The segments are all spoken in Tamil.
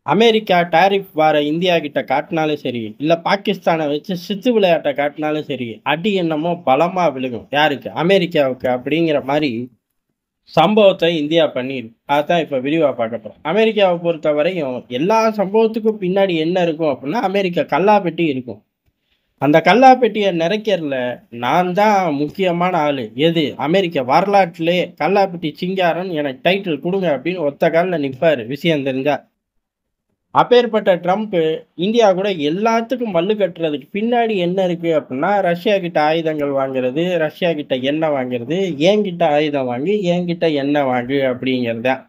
அமெரிக்கா டாரிஃப் வார இந்தியா கிட்ட காட்டினாலும் சரி, இல்ல பாகிஸ்தானை வச்சு சித்து விளையாட்ட காட்டினாலும் சரி, அடி என்னமோ பலமா விழுகும். யாருக்கு? அமெரிக்காவுக்கு அப்படிங்கிற மாரி சம்பவத்த இந்தியா பண்ணியிருக்கு. அதான் இப்ப விரிவா பார்க்க போறோம். அமெரிக்காவ பொறுத்தவரையும் எல்லா சம்பவத்துக்கும் பின்னாடி என்ன இருக்கும் அப்படின்னா, அமெரிக்கா கல்லாப்பெட்டி இருக்கும். அந்த கல்லாப்பெட்டிய நிறைக்கிறதுல நான் தான் முக்கியமான ஆளு. எது? அமெரிக்க வரலாற்றிலே கல்லாப்பெட்டி சிங்காரன் எனக்கு டைட்டில் குடுங்க அப்படின்னு ஒத்த கால்ல நிப்பாரு, விஷயம் தெரிஞ்சா. அப்பேற்பட்ட ட்ரம்ப் இந்தியா கூட எல்லாத்துக்கும் மல்லு கட்டுறதுக்கு பின்னாடி என்ன இருக்கு அப்படின்னா, ரஷ்யா கிட்ட ஆயுதங்கள் வாங்குறது, ரஷ்யா கிட்ட எண்ணெய் வாங்குறது, என்கிட்ட ஆயுதம் வாங்கு, என்கிட்ட எண்ணெய் வாங்கு அப்படிங்கிறது தான்.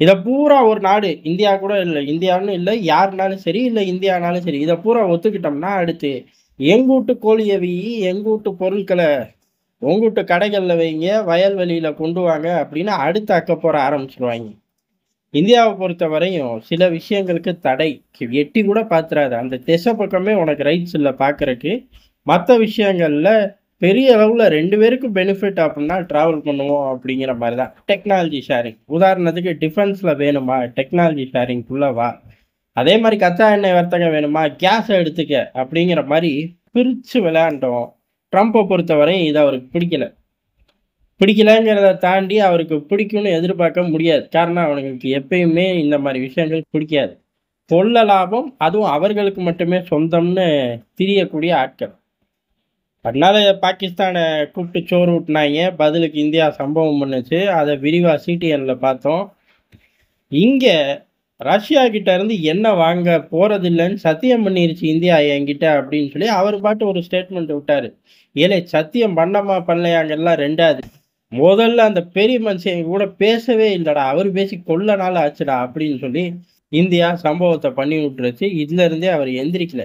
இத பூரா ஒரு நாடு, இந்தியா கூட இல்ல, இந்தியான்னு இல்ல, யாருனாலும் சரி, இல்ல இந்தியானாலும் சரி, இத பூரா ஒத்துக்கிட்டோம்னா, அடுத்து எங்கூட்டு கோழிய வையி, எங்கூட்டு பொருட்கள உங்கூட்டு கடைகள்ல வைங்க, வயல்வெளியில கொண்டு வாங்க அப்படின்னு அடுத்த அக்கப்போர ஆரம்பிச்சுருவாய்ங்க. இந்தியாவ பொறுத்தவரையும் சில விஷயங்களுக்கு தடை. எட்டி கூட பாத்துறாத. அந்த திசை பக்கமே உனக்கு ரைட்ஸ் இல்ல பாக்குறக்கு. மத்த விஷயங்கள்ல பெரிய அளவுல 2 பேருக்கும் பெனிஃபிட் அப்டின்னா டிராவல் பண்ணுவோம் அப்படிங்கிற மாரி தான். Technology sharing. உதாரணத்துக்கு டிஃபென்ஸ்ல வேணுமா? டெக்னாலஜி ஷேரிங்க்குள்ள வா. அதே மாரி கச்சா எண்ணெய் வர்த்தகம் வேணுமா? கேஸ எடுத்துக்க அப்படிங்கிற மாரி பிரிச்சு விளையாண்டோம். ட்ரம்ப பொறுத்தவரையும் இது அவருக்கு பிடிக்கல. பிடிக்கலங்கிறத தாண்டி அவருக்கு பிடிக்கும்னு எதிர்பார்க்க முடியாது. காரணம் அவனுங்களுக்கு எப்பயுமே இந்த மாரி விஷயங்கள் பிடிக்காது. கொள்ள லாபம், அதுவும் அவர்களுக்கு மட்டுமே சொந்தம்னு திரியக்கூடிய ஆட்கள். அதனால பாகிஸ்தான கூப்பிட்டு சோறு ஊட்டுனாய்ங்க. பதிலுக்கு இந்தியா சம்பவம் பண்ணுச்சு. அத விரிவா சிடிஎன்ல பார்த்தோம். இங்க ரஷ்யா கிட்ட இருந்து எண்ணெய் வாங்க போறதில்லன்னு சத்தியம் பண்ணிருச்சு இந்தியா என்கிட்ட அப்படின்னு சொல்லி அவர் பாட்டு ஒரு ஸ்டேட்மெண்ட் விட்டாரு. ஏலே சத்தியம் பண்ணமா பண்ணலையாங்கலாம் 2வது. முதல்ல அந்த பெரிய மனுஷன் எங்க கூட பேசவே இல்லடா. அவரு பேசி கொள்ள நாள் ஆச்சுடா அப்படின்னு சொல்லி இந்தியா சம்பவத்த பண்ணி விட்டுருச்சு. இதுல இருந்தே அவர் எந்திரிக்கல.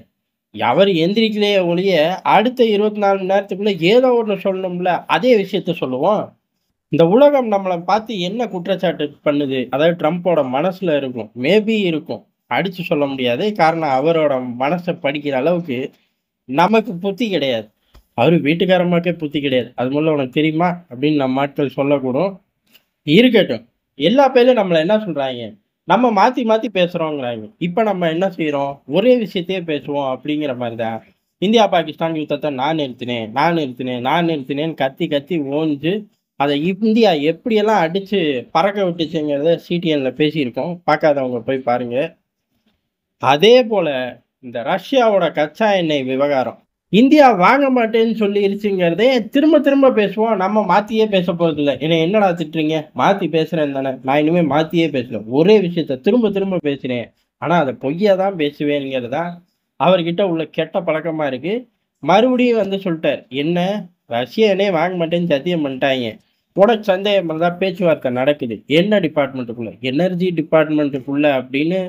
அவர் எந்திரிக்கலையே ஒழிய, அடுத்த 24 மணி நேரத்துக்குள்ள ஏதோ ஒண்ணு சொல்லணும்ல. அதே விஷயத்த சொல்லுவோம். இந்த உலகம் நம்மள பார்த்து என்ன குற்றச்சாட்டு பண்ணுது? அதாவது ட்ரம்போட மனசுல இருக்கும். மேபி இருக்கும். அடிச்சு சொல்ல முடியாது. காரணம் அவரோட மனச படிக்கிற அளவுக்கு நமக்கு புத்தி கிடையாது. அவரு வீட்டுக்காரம்மாக்கே புத்தி கிடையாது. அது முதல்ல உனக்கு தெரியுமா? அப்படின்னு நம்ம ஆட்கள் சொல்லக்கூடும். இருக்கட்டும். எல்லா பேரும் நம்மள என்ன சொல்றாய்ங்க? நம்ம மாத்தி மாத்தி பேசுறோங்கிறாய்ங்க. இப்ப நம்ம என்ன செய்றோம்? ஒரே விஷயத்தையே பேசுவோம் அப்படிங்கிற மாரி தான். இந்தியா, பாகிஸ்தான் யுத்தத்த நான் நிறுத்தினேன், நான் நிறுத்தினேன், நான் நிறுத்தினேன்னு கத்தி கத்தி ஓஞ்சு, அத இந்தியா எப்படியெல்லாம் அடிச்சு பறக்க விட்டுச்சுங்கிறத சிடிஎன்ல பேசியிருக்கோம். பார்க்காதவங்க போய் பாருங்க. அதே போல இந்த ரஷ்யாவோட கச்சா எண்ணெய் விவகாரம். இந்தியா வாங்க மாட்டேன்னு சொல்லிருச்சுங்கிறதே திரும்ப திரும்ப பேசுவோம். நம்ம மாத்தியே பேச போறதில்ல. என்னைய என்னடா திட்டுறீங்க? மாத்தி பேசுறேன் தானே. நான் இனிமே மாத்தியே பேசல. ஒரே விஷயத்த திரும்ப திரும்ப பேசுறேன். ஆனா அத பொய்யா தான் பேசுவேன்ங்கிறது தான் அவர்கிட்ட உள்ள கெட்ட பழக்கமா இருக்கு. மறுபடியும் வந்து சொல்ட்டாரு. என்ன? ரஷ்ய எண்ணெய வாங்க மாட்டேன்னு சத்தியம் பண்ணிட்டாய்ங்க. உனக்கு சந்தேகம் இருந்தா பேச்சுவார்த்தை நடக்குது. என்ன டிபார்ட்மெண்ட்டுக்குள்ள? எனர்ஜி டிபார்ட்மெண்ட்டுக்குள்ள அப்படின்னு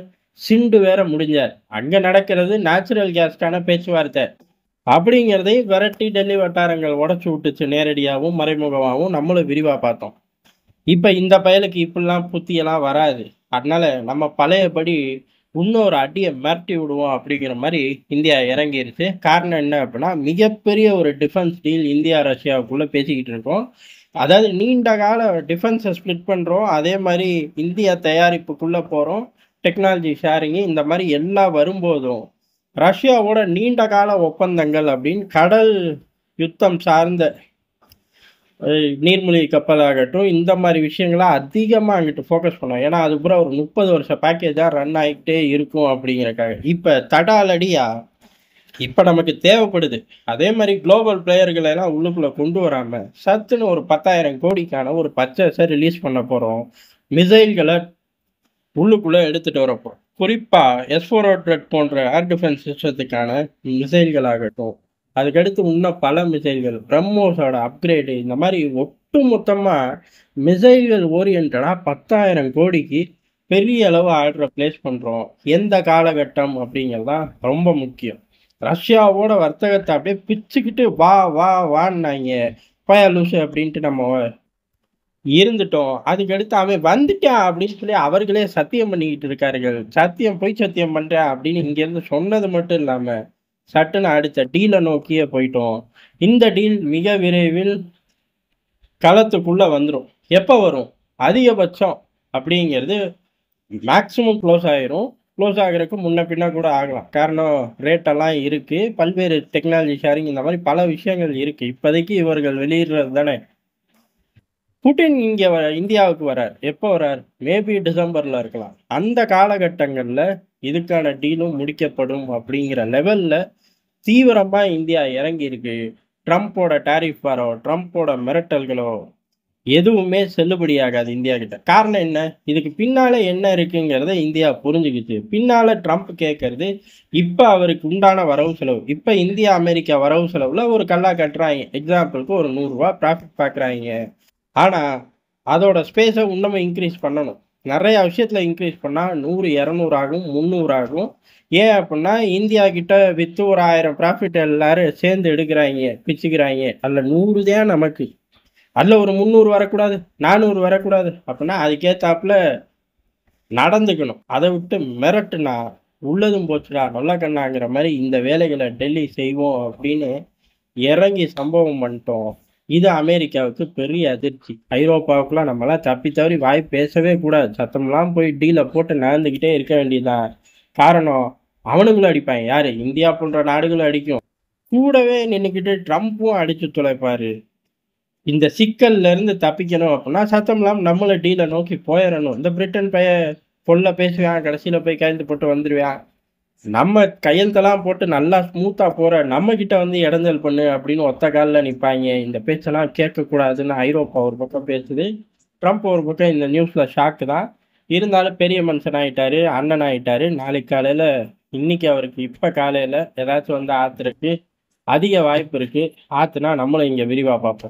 சிண்டு வேற முடிஞ்சார். அங்க நடக்கிறது நேச்சுரல் கேஸ்க்கான பேச்சுவார்த்தை. அப்படிங்கிறதையும் விரட்டி டெல்லி வட்டாரங்கள் உடைச்சு விட்டுச்சு நேரடியாவும், மறைமுகமாவும். நம்மளும் விரிவா பார்த்தோம். இப்ப இந்த பயலுக்கு இப்படிலாம் புத்தியெல்லாம் வராது. அதனால நம்ம பழையபடி இன்னொரு அடிய மிரட்டி விடுவோம் அப்படிங்கிற மாரி இந்தியா இறங்கிருச்சு. காரணம் என்ன அப்படின்னா, மிகப்பெரிய ஒரு டிஃபென்ஸ் டீல் இந்தியா, ரஷ்யாவுக்குள்ள பேசிக்கிட்டு இருக்கோம். அதாவது நீண்ட கால டிஃபென்ஸ ஸ்ப்ளிட் பண்றோம். அதே மாரி இந்தியா தயாரிப்புக்குள்ள போறோம். டெக்னாலஜி ஷேரிங் இந்த மாரி எல்லாம் வரும்போதும், ரஷ்யாவோட நீண்ட கால ஒப்பந்தங்கள் அப்படின்னு கடல் யுத்தம் சார்ந்த நீர்மூழ்கி கப்பலாகட்டும், இந்த மாரி விஷயங்கள அதிகமா அங்கிட்டு ஃபோக்கஸ் பண்ணுவோம். ஏன்னா, அது பூரா ஒரு 30 வருஷ பேக்கேஜா ரன் ஆயிக்கிட்டே இருக்கும் அப்படிங்கிறக்காக. இப்ப தடாலடியா இப்ப நமக்கு தேவைப்படுது. அதே மாரி குளோபல் பிளேயர்கள எல்லாம் உள்ளுக்குள்ள கொண்டு வராம, சட்டுன்னு ஒரு 10,000 கோடிக்கான ஒரு பர்ச்சேஸ ரிலீஸ் பண்ண போறோம். மிசைல்கள உள்ளுக்குள்ள எடுத்துட்டு வரப்போறோம். குறிப்பா S-400 போன்ற ஏர் டிஃபென்ஸ் சிஸ்டத்துக்கான மிசைல்கள் ஆகட்டும், அதுக்கடுத்து இன்னும் பல மிசைல்கள், பிரம்மோஸோட அப்கிரேடு இந்த மாரி ஒட்டுமொத்தமா மிசைல்கள் ஓரியன்டடா 10,000 கோடிக்கு பெரிய அளவு ஆர்டர பிளேஸ் பண்றோம். எந்த காலகட்டம் அப்படிங்கிறது தான் ரொம்ப முக்கியம். ரஷ்யாவோட வர்த்தகத்த அப்படியே பிச்சுக்கிட்டு வா வா வான்னாய்ங்க. போயா லூசு அப்படின்ட்டு நம்ம இருந்துட்டோம். அதுக்கடுத்து அவன் வந்துட்டான் அப்படின்னு சொல்லி அவர்களே சத்தியம் பண்ணிக்கிட்டு இருக்கார்கள். சத்தியம் பொய் சத்தியம் பண்றேன் அப்படின்னு இங்கேருந்து சொன்னது மட்டும் இல்லாம, சட்டுன்னு அடுத்த டீல நோக்கியே போயிட்டோம். இந்த டீல் மிக விரைவில் களத்துக்குள்ள வந்துரும். எப்ப வரும்? அதிகபட்சம் அப்படிங்கிறது மேக்ஸிமம் க்ளோஸ் ஆயிரும். க்ளோஸ் ஆகுறதுக்கு முன்ன பின்ன கூட ஆகலாம். காரணம் ரேட்டெல்லாம் இருக்கு. பல்வேறு டெக்னாலஜி ஷேரிங் இந்த மாரி பல விஷயங்கள் இருக்கு. இப்போதைக்கு இவர்கள் வெளியிடுறது தானே. புட்டின் இங்க இந்தியாவுக்கு வரார். எப்போ வரார்? மேபி டிசம்பர்ல இருக்கலாம். அந்த காலகட்டங்கள்ல இதுக்கான டீலும் முடிக்கப்படும் அப்படிங்கிற லெவல்ல தீவிரமா இந்தியா இறங்கியிருக்கு. ட்ரம்போட டாரிஃப் வாரோ, ட்ரம்போட மிரட்டல்களோ எதுவுமே செல்லுபடியாகாது இந்தியா கிட்ட. காரணம் என்ன? இதுக்கு பின்னால என்ன இருக்குங்கிறத இந்தியா புரிஞ்சுக்கிச்சு. பின்னால ட்ரம்ப் கேட்கறது, இப்ப அவருக்கு உண்டான வரவு செலவு. இப்ப இந்தியா, அமெரிக்கா வரவு செலவுல ஒரு கல்லா கட்டுறாய்ங்க. எக்ஸாம்பிளுக்கு ஒரு ரூ. 100 ப்ராஃபிட் பார்க்குறாய்ங்க. ஆனா, அதோட ஸ்பேஸ இன்னமும் இன்க்ரீஸ் பண்ணணும். நெறைய விஷயத்துல இன்க்ரீஸ் பண்ணா 100, 200 ஆகும், 300 ஆகும். ஏன் அப்புட்ன்னா, இந்தியா கிட்ட வித்து ஒரு 1000 ப்ராஃபிட் எல்லாரும் சேர்ந்து எடுக்குறாய்ங்க, பிச்சுக்கிறாய்ங்க. அதுல 100 தான் நமக்கு. அதுல ஒரு 300 வரக்கூடாது, 400 வரக்கூடாது. அப்புட்ன்னா அதுக்கேத்தாப்புல நடந்துக்கணும். அத விட்டு மிரட்டுனா, உள்ளதும் போச்சுடா நொல்ல கண்ணாங்கிற மாரி இந்த வேலைகள டெல்லி செய்வோம் அப்படின்னு இறங்கி சம்பவம் பண்ணிட்டோம். இது அமெரிக்காவுக்கு பெரிய அதிர்ச்சி. ஐரோப்பாவுக்குலாம் நம்மலாம் தப்பி தவறி வாய் பேசவே கூடாது. சத்தமெல்லாம் போய் டீல போட்டு நகர்ந்துக்கிட்டே இருக்க வேண்டியதுதான். காரணம், அவனுங்களும் அடிப்பாய்ங்க. யாரு? இந்தியா போன்ற நாடுகளும் அடிக்கும். கூடவே நின்னுக்கிட்டு ட்ரம்ப்பும் அடிச்சு துளைப்பாரு. இந்த சிக்கல்ல இருந்து தப்பிக்கணும் அப்படின்னா, சத்தம் இல்லாம நம்மளும் டீல நோக்கி போயிறணும். இந்த பிரிட்டன் பொல்ல பேசுவான், கடைசியில போய் கையெழுத்து போட்டு வந்துருவான். நம்ம கையெழுத்தெல்லாம் போட்டு நல்லா ஸ்மூத்தா போற நம்மகிட்ட வந்து இடைஞ்சல் பண்ணு அப்படின்னு ஒத்த கால்ல நிப்பாய்ங்க. இந்த பேச்செல்லாம் கேட்கக்கூடாதுன்னு ஐரோப்பா ஒரு பக்கம் பேசுது. ட்ரம்ப் ஒரு பக்கம் இந்த நியூஸ்ல ஷாக்கு தான். இருந்தாலும் பெரிய மனுஷன் ஆயிட்டாரு, அண்ணன் ஆயிட்டாரு. நாளைக்கு காலையில இன்னைக்கு அவருக்கு இப்ப காலையில ஏதாச்சும் வந்து ஆத்துறதுக்கு அதிக வாய்ப்பு இருக்கு. ஆத்துனா நம்மளும் இங்க விரிவா பார்ப்போம்.